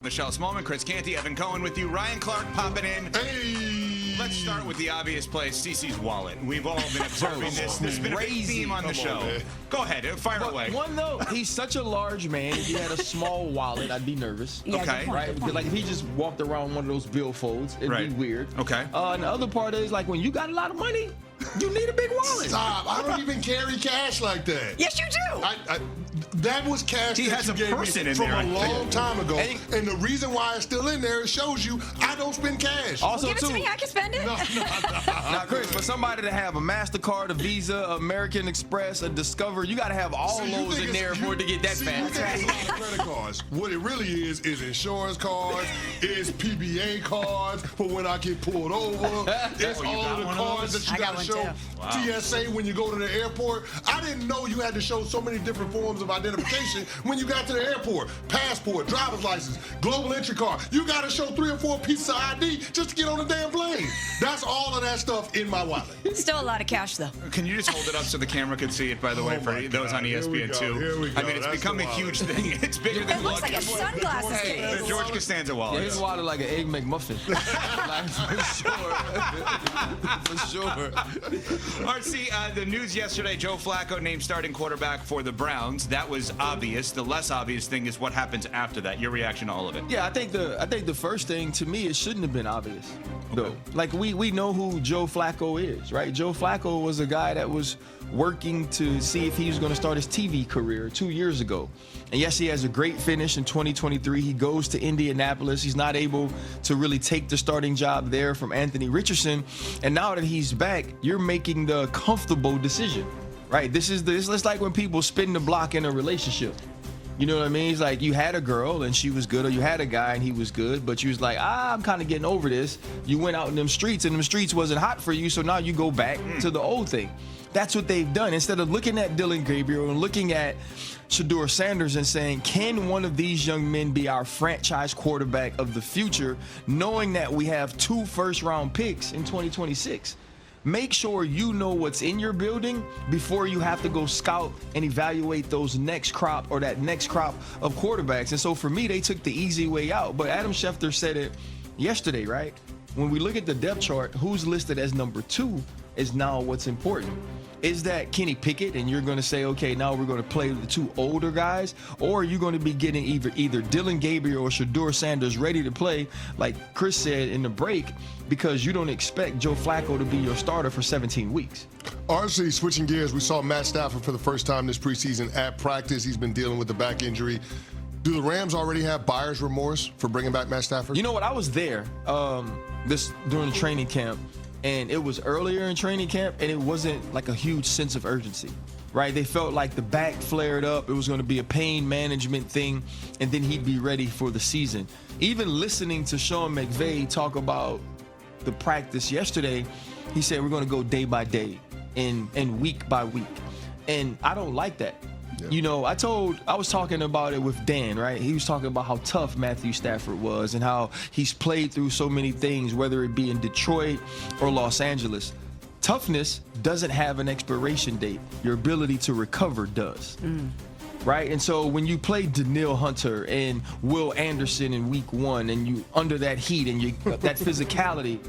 Michelle Smallman, Chris Canty, Evan Cohen with you. Ryan Clark popping in. Hey! Let's start with the obvious place, CeCe's wallet. We've all been observing this. This has been a big theme on the show. Go ahead, fire away. One, though, he's such a large man. If he had a small wallet, I'd be nervous. Yeah, okay. Right? Because, like, if he just walked around one of those billfolds, it'd be weird. Okay. And the other part is, like, when you got a lot of money, you need a big wallet. Stop. I don't even carry cash like that. Yes, you do. That was cash he that has you a gave person me in from there, a long time ago. And the reason why it's still in there, it shows you I don't spend cash. Also, Give it to me. I can spend it. No. Now, Chris, for somebody to have a MasterCard, a Visa, American Express, a Discover, you got to have all those in there for it to get that fast. You think it's a lot of credit cards. What it really is insurance cards, is PBA cards for when I get pulled over. It's all of the cards that you got to show. TSA when you go to the airport. I didn't know you had to show so many different forms of identification when you got to the airport. Passport, driver's license, global entry card. You got to show 3 or 4 pieces of ID just to get on the damn plane. That's all of that stuff in my wallet. Still a lot of cash, though. Can you just hold it up so the camera can see it, by the way, for those on ESPN too? Here we go. I mean, it's become a huge thing. It's bigger than It looks like a sunglasses case. the George Costanza wallet. His wallet like an Egg McMuffin. Like, for sure. RC, the news yesterday, Joe Flacco named starting quarterback for the Browns. That was obvious. The less obvious thing is what happens after that. Your reaction to all of it? Yeah, I think the first thing, to me, it shouldn't have been obvious, though. Like, we know who Joe Flacco is, right? Joe Flacco was a guy that was working to see if he was going to start his TV career 2 years ago. And yes, he has a great finish in 2023. He goes to Indianapolis. He's not able to really take the starting job there from Anthony Richardson. And now that he's back, you're making the comfortable decision, right? This is like when people spin the block in a relationship. You know what I mean? It's like you had a girl and she was good, or you had a guy and he was good, but you was like, I'm kind of getting over this. You went out in them streets and them streets wasn't hot for you, so now you go back to the old thing. That's what they've done. Instead of looking at Dylan Gabriel and looking at Shedeur Sanders and saying, can one of these young men be our franchise quarterback of the future, knowing that we have 2 first-round picks in 2026? Make sure you know what's in your building before you have to go scout and evaluate those next crop or that next crop of quarterbacks. And so for me, they took the easy way out. But Adam Schefter said it yesterday, right? When we look at the depth chart, who's listed as number 2 is now what's important. Is that Kenny Pickett, and you're going to say, okay, now we're going to play the 2 older guys, or are you going to be getting either Dylan Gabriel or Shedeur Sanders ready to play, like Chris said in the break, because you don't expect Joe Flacco to be your starter for 17 weeks. RC, switching gears, we saw Matt Stafford for the first time this preseason at practice. He's been dealing with the back injury. Do the Rams already have buyer's remorse for bringing back Matt Stafford? You know what? I was there during training camp. And it was earlier in training camp, and it wasn't like a huge sense of urgency, right? They felt like the back flared up. It was going to be a pain management thing, and then he'd be ready for the season. Even listening to Sean McVay talk about the practice yesterday, he said we're going to go day by day and week by week. And I don't like that. Yeah. You know, I was talking about it with Dan, right? He was talking about how tough Matthew Stafford was and how he's played through so many things, whether it be in Detroit or Los Angeles. Toughness doesn't have an expiration date. Your ability to recover does. Right? And so when you play Danielle Hunter and Will Anderson in week 1 and you under that heat and that physicality,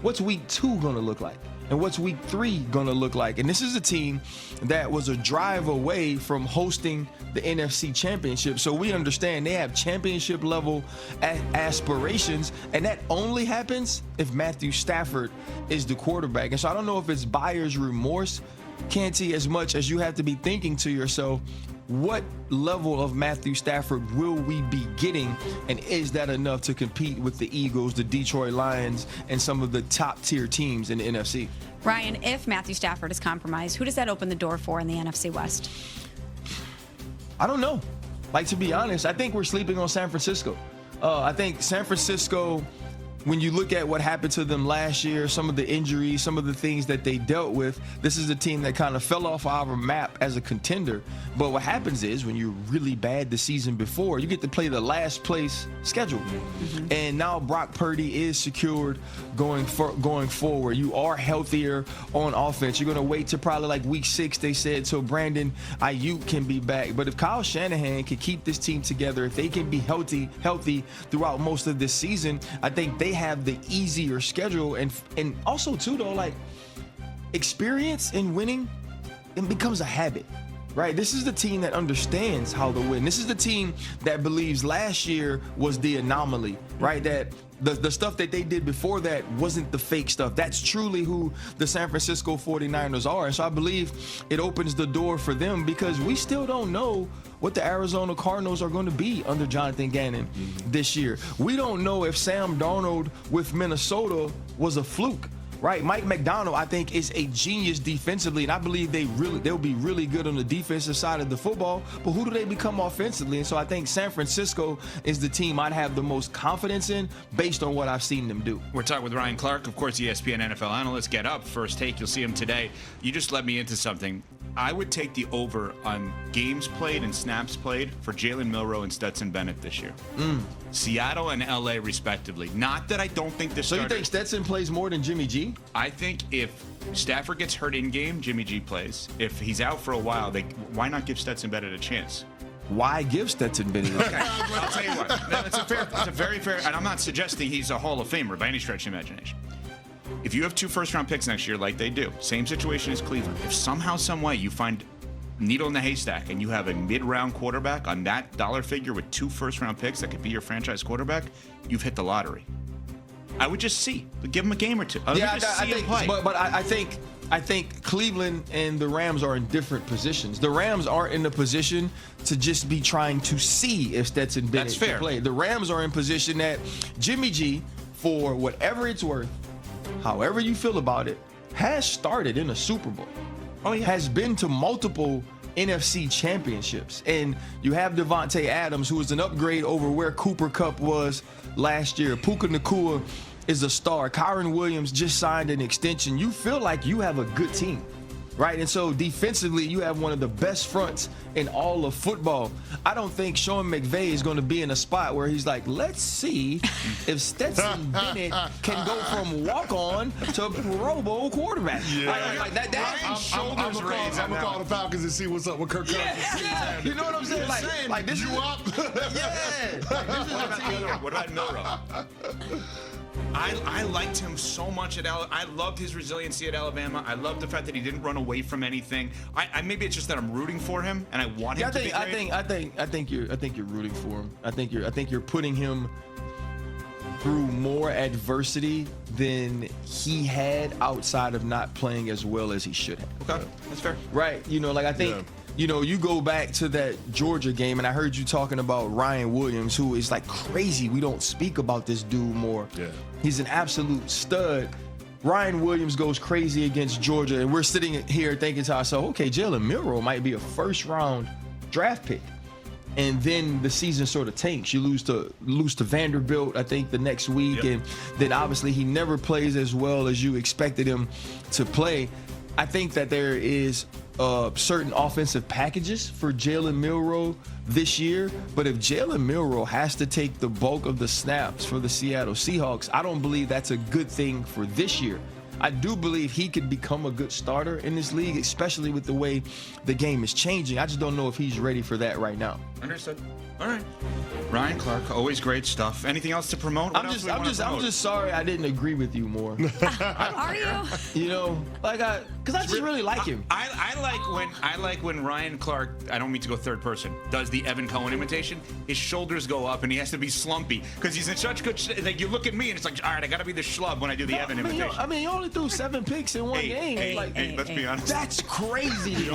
what's week 2 going to look like? And what's week 3 going to look like? And this is a team that was a drive away from hosting the NFC Championship. So we understand they have championship level aspirations. And that only happens if Matthew Stafford is the quarterback. And so I don't know if it's buyer's remorse, Canty, as much as you have to be thinking to yourself, what level of Matthew Stafford will we be getting, and is that enough to compete with the Eagles, the Detroit Lions, and some of the top-tier teams in the NFC? Ryan, if Matthew Stafford is compromised, who does that open the door for in the NFC West? I don't know. Like, to be honest, I think we're sleeping on San Francisco. I think San Francisco when you look at what happened to them last year, some of the injuries, some of the things that they dealt with, this is a team that kind of fell off our map as a contender. But what happens is when you're really bad the season before, you get to play the last place schedule. And now Brock Purdy is secured going forward. You are healthier on offense. You're going to wait to probably like week 6, they said, so Brandon Ayuk can be back. But if Kyle Shanahan can keep this team together, if they can be healthy throughout most of this season, I think they have the easier schedule. And also too though, like, experience in winning, it becomes a habit, right? This is the team that understands how to win. This is the team that believes last year was the anomaly, right? That the stuff that they did before that wasn't the fake stuff. That's truly who the San Francisco 49ers are. And so I believe it opens the door for them, because we still don't know what the Arizona Cardinals are going to be under Jonathan Gannon this year. We don't know if Sam Darnold with Minnesota was a fluke, right? Mike McDonald, I think, is a genius defensively, and I believe they'll be really good on the defensive side of the football. But who do they become offensively? And so I think San Francisco is the team I'd have the most confidence in based on what I've seen them do. We're talking with Ryan Clark, of course, ESPN NFL analyst. Get up, First Take. You'll see him today. You just led me into something. I would take the over on games played and snaps played for Jalen Milroe and Stetson Bennett this year. Seattle and LA respectively. Not that I don't think this. So you think Stetson plays more than Jimmy G? I think if Stafford gets hurt in game, Jimmy G plays. If he's out for a while, why not give Stetson Bennett a chance? Why give Stetson Bennett a chance? Okay, I'll tell you what. It's a very fair, and I'm not suggesting he's a Hall of Famer by any stretch of the imagination. If you have 2 first-round picks next year, like they do, same situation as Cleveland. If somehow, some way, you find needle in the haystack and you have a mid-round quarterback on that dollar figure with 2 first-round picks that could be your franchise quarterback, you've hit the lottery. I would just give him a game or two. I think Cleveland and the Rams are in different positions. The Rams aren't in the position to just be trying to see if Stetson Bennett can play. The Rams are in position that Jimmy G, for whatever it's worth, however you feel about it, has started in a Super Bowl. Has been to multiple NFC championships. And you have Devontae Adams, who is an upgrade over where Cooper Kupp was last year. Puka Nacua is a star. Kyron Williams just signed an extension. You feel like you have a good team, right? And so defensively, you have one of the best fronts in all of football. I don't think Sean McVay is going to be in a spot where he's like, let's see if Stetson Bennett can go from walk-on to Pro Bowl quarterback. Like that I'm going to call the Falcons and see what's up with Kirk Cousins. You know what I'm saying? Like this you is up? What about Milroe? I liked him so much at I loved his resiliency at Alabama. I loved the fact that he didn't run away from anything. I maybe it's just that I'm rooting for him and I want him to be great. I think you're rooting for him. I think you're putting him through more adversity than he had outside of not playing as well as he should have. Okay, that's fair. Right. I think. Yeah. You go back to that Georgia game, and I heard you talking about Ryan Williams, who is like crazy. We don't speak about this dude more. Yeah. He's an absolute stud. Ryan Williams goes crazy against Georgia, and we're sitting here thinking to ourselves, okay, Jalen Milroe might be a first-round draft pick. And then the season sort of tanks. You lose to Vanderbilt, I think, the next week, and then obviously he never plays as well as you expected him to play. I think that there is certain offensive packages for Jalen Milroe this year, but if Jalen Milroe has to take the bulk of the snaps for the Seattle Seahawks, I don't believe that's a good thing for this year. I do believe he could become a good starter in this league, especially with the way the game is changing. I just don't know if he's ready for that right now. Understood. All right. Ryan Clark, always great stuff. Anything else to promote? I'm just sorry I didn't agree with you more. Are you? Because I just really like him. I like when Ryan Clark, I don't mean to go third person, does the Evan Cohen imitation. His shoulders go up and he has to be slumpy because he's in such good shape. Like, you look at me and it's like, all right, I got to be the schlub when I do the Evan imitation. You only threw 7 picks in one game. Hey, let's be honest. That's crazy.